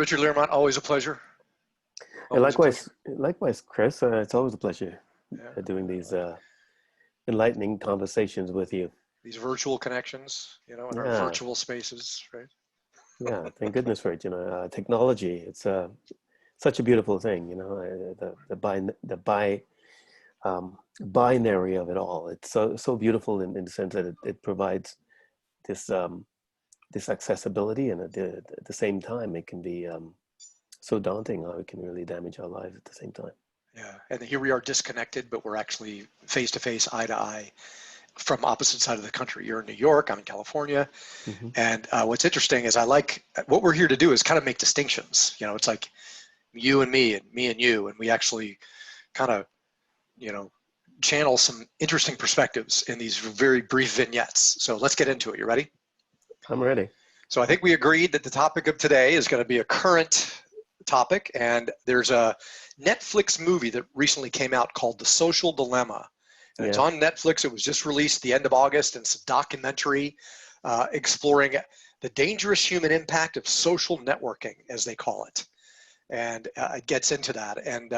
Richard Learmont, always a pleasure. And Always a pleasure. likewise, Chris. It's always a pleasure Yeah. doing these enlightening conversations with you. These virtual connections, in our Yeah, virtual spaces, right? yeah. Thank goodness for it. Technology. It's such a beautiful thing. Binary of it all. It's so beautiful in the sense that it provides this this accessibility, and at the same time, it can be so daunting how it can really damage our lives at the same time. Yeah. And here we are disconnected, but we're actually face to face, eye to eye from opposite side of the country. You're in New York, I'm in California. Hmm. And what's interesting is I like what we're here to do is kind of make distinctions. It's like you and me and you, and we actually kind of, you know, channel some interesting perspectives in these very brief vignettes. So let's get into it. You ready? I'm ready. So I think we agreed that the topic of today is going to be a current topic, and there's a Netflix movie that recently came out called The Social Dilemma, and it's Yeah. on Netflix. It was just released the end of August, and it's a documentary exploring the dangerous human impact of social networking, as they call it. And it gets into that, and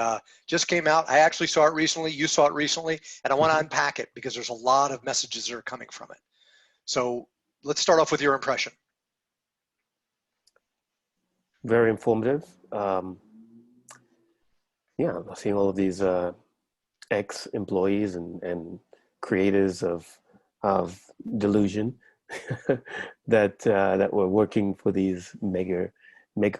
just came out. I actually saw it recently. You saw it recently, and I want to Hmm. unpack it because there's a lot of messages that are coming from it. So let's start off with your impression. Very informative. Yeah, seeing all of these ex-employees and creators of delusion that were working for these mega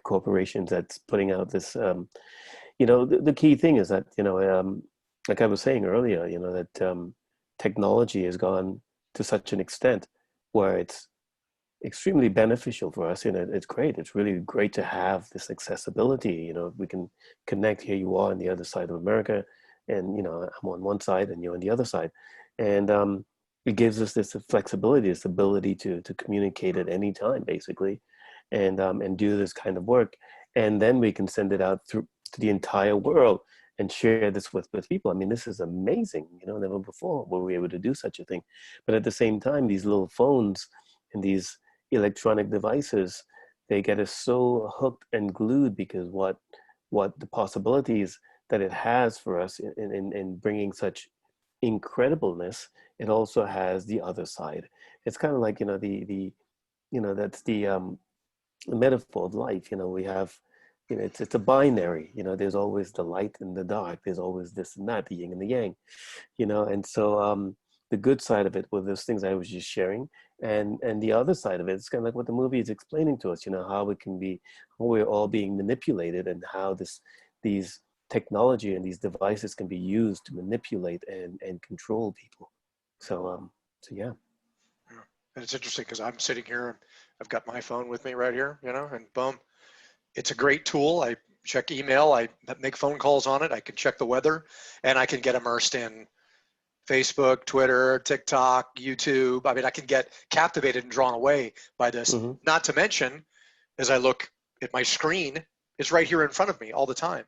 corporations that's putting out this. The key thing is that like I was saying earlier, that technology has gone to such an extent where it's extremely beneficial for us. It's great. It's really great to have this accessibility. We can connect. Here you are on the other side of America, and I'm on one side and you're on the other side, and it gives us this flexibility, this ability to communicate at any time, basically, and do this kind of work, and then we can send it out through to the entire world and share this with people. I mean, this is amazing. Never before were we able to do such a thing. But at the same time, these little phones and these electronic devices, they get us so hooked and glued because what the possibilities that it has for us in bringing such incredibleness, it also has the other side. It's kind of like that's the metaphor of life. We have, it's a binary. There's always the light and the dark. There's always this and that, the yin and the yang. And so the good side of it were those things I was just sharing, and the other side of it, it's kind of like what the movie is explaining to us. How it can be, how we're all being manipulated, and how these technology and these devices can be used to manipulate and control people. So yeah. Yeah. And it's interesting because I'm sitting here and I've got my phone with me right here, and boom, it's a great tool. I check email, I make phone calls on it, I can check the weather, and I can get immersed in Facebook, Twitter, TikTok, YouTube. I mean, I can get captivated and drawn away by this. Hmm. Not to mention, as I look at my screen, it's right here in front of me all the time.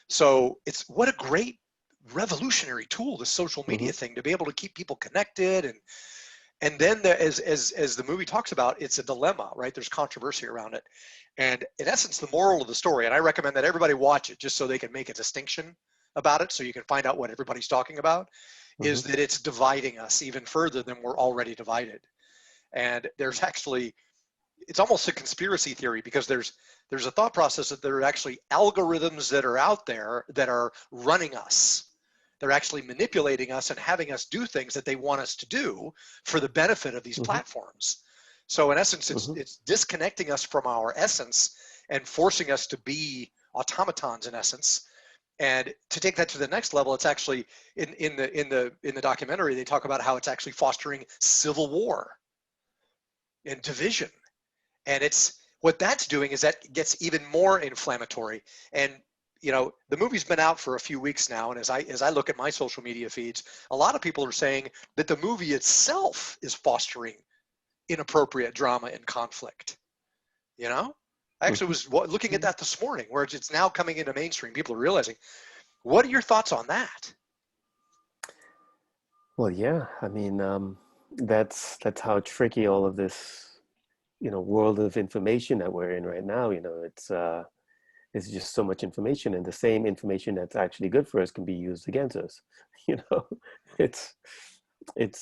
So it's what a great revolutionary tool, this social Hmm. media thing, to be able to keep people connected. And then as the movie talks about, it's a dilemma, right? There's controversy around it. And in essence, the moral of the story, and I recommend that everybody watch it just so they can make a distinction about it, so you can find out what everybody's talking about, is Hmm. that it's dividing us even further than we're already divided. And there's actually, it's almost a conspiracy theory because there's a thought process that there are actually algorithms that are out there that are running us. They're actually manipulating us and having us do things that they want us to do for the benefit of these Hmm. platforms. So in essence, Hmm. it's disconnecting us from our essence and forcing us to be automatons in essence. And to take that to the next level, it's actually in the documentary they talk about how it's actually fostering civil war and division. And it's what that's doing is that gets even more inflammatory. And the movie's been out for a few weeks now, and as I look at my social media feeds, a lot of people are saying that the movie itself is fostering inappropriate drama and conflict. you know I actually Hmm. was looking at that this morning, where it's now coming into mainstream. People are realizing. What are your thoughts on that? Well, yeah. I mean, that's how tricky all of this world of information that we're in right now. It's just so much information, and the same information that's actually good for us can be used against us. you know it's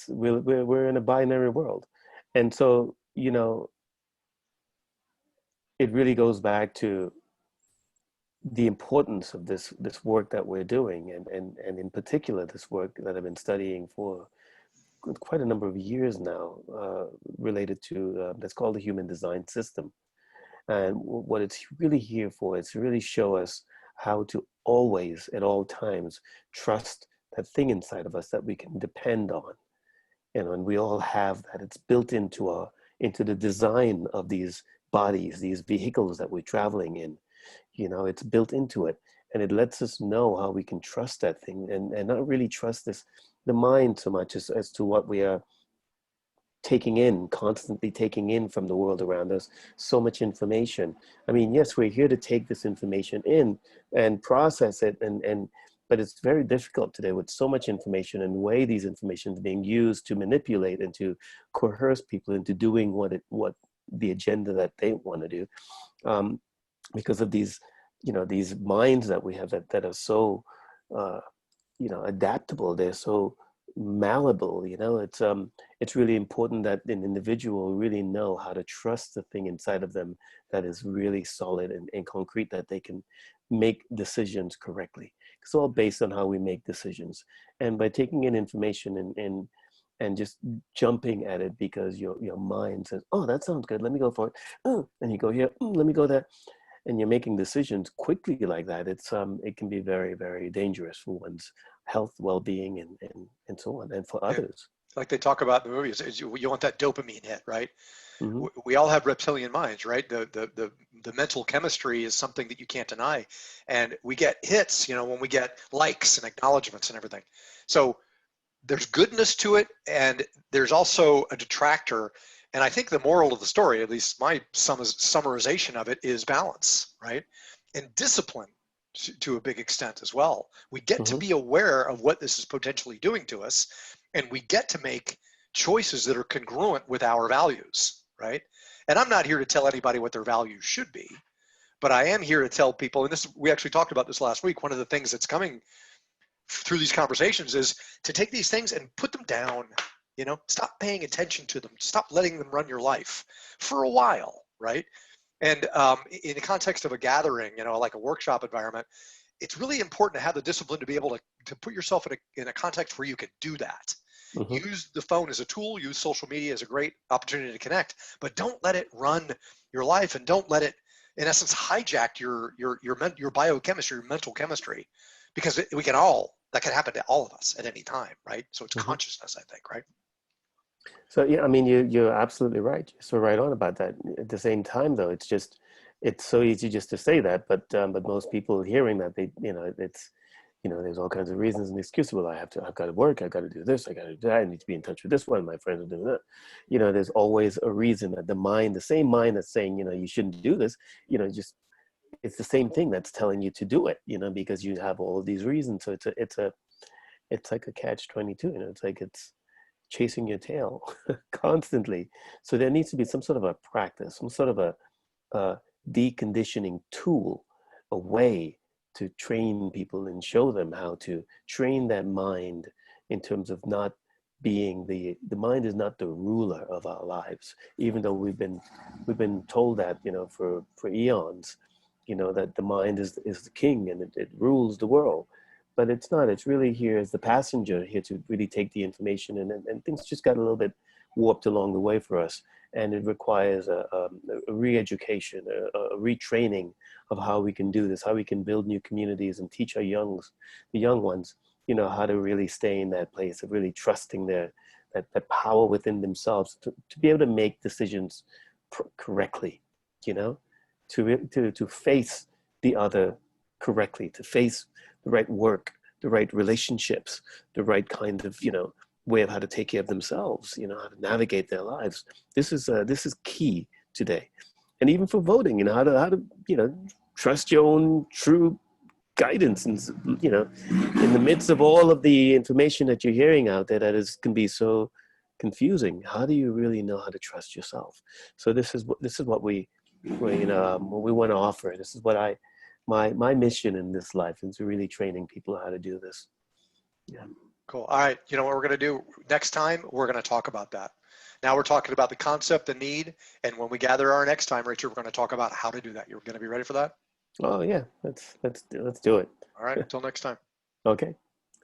we're in a binary world. And so it really goes back to the importance of this work that we're doing, and in particular this work that I've been studying for quite a number of years now, related to that's called the human design system. And what it's really here for is to really show us how to always, at all times, trust that thing inside of us that we can depend on. And we all have that. It's built into the design of these bodies, these vehicles that we're traveling in. It's built into it, and it lets us know how we can trust that thing, and not really trust the mind so much as to what we are constantly taking in from the world around us. So much information. I mean, yes, we're here to take this information in and process it, but it's very difficult today with so much information, and the way these information is being used to manipulate and to coerce people into doing what the agenda that they want to do, because of these minds that we have that are so adaptable. They're so malleable. It's really important that an individual really know how to trust the thing inside of them that is really solid and concrete, that they can make decisions correctly. It's all based on how we make decisions, and by taking in information and just jumping at it because your mind says, oh, that sounds good, let me go for it. Oh, and you go here, let me go there, and you're making decisions quickly like that. It can be very, very dangerous for one's health, well-being, and so on, and for others. Like they talk about in the movies, is you want that dopamine hit, right? Mm-hmm. We all have reptilian minds, right? The mental chemistry is something that you can't deny, and we get hits, when we get likes and acknowledgments and everything. So there's goodness to it, and there's also a detractor. And I think the moral of the story, at least my summarization of it, is balance, right? And discipline to a big extent as well. We get to be aware of what this is potentially doing to us, and we get to make choices that are congruent with our values, right? And I'm not here to tell anybody what their values should be, but I am here to tell people, and we actually talked about this last week, one of the things that's coming through these conversations is to take these things and put them down. Stop paying attention to them. Stop letting them run your life for a while, right? And in the context of a gathering, like a workshop environment, it's really important to have the discipline to be able to put yourself in a context where you can do that. Use the phone as a tool. Use social media as a great opportunity to connect, but don't let it run your life, and don't let it, in essence, hijack your biochemistry, your mental chemistry, because that can happen to all of us at any time, right? So it's consciousness, I think, right? So yeah, I mean, you're absolutely right. You're so right on about that. At the same time, though, it's so easy just to say that, but most people hearing that, there's all kinds of reasons and excuses. Well, I've got to work, I've got to do this, I got to do that, I need to be in touch with this one, my friends are doing that. There's always a reason that the same mind that's saying, you shouldn't do this, it's the same thing that's telling you to do it, because you have all of these reasons. So it's like a catch-22, it's chasing your tail constantly. So there needs to be some sort of a practice, some sort of a deconditioning tool, a way to train people and show them how to train that mind in terms of not being the mind is not the ruler of our lives, even though we've been told that, for eons, that the mind is the king and it rules the world. But it's not. It's really here as the passenger, here to really take the information, and things just got a little bit warped along the way for us. And it requires a re-education, a retraining of how we can do this, how we can build new communities and teach the young ones, how to really stay in that place of really trusting that power within themselves to be able to make decisions correctly, to face the other correctly, to face the right work, the right relationships, the right kind of, way of how to take care of themselves, how to navigate their lives. This is key today. And even for voting, how to trust your own true guidance, and, in the midst of all of the information that you're hearing out there that can be so confusing. How do you really know how to trust yourself? So this is what what we want to offer. This is what my mission in this life is really training people how to do this. Yeah. Cool. All right. You know what we're going to do next time? We're going to talk about that. Now we're talking about the concept, the need, and when we gather our next time, Richard, we're going to talk about how to do that. You're going to be ready for that? Oh yeah. Let's do it. All right. Until next time. Okay.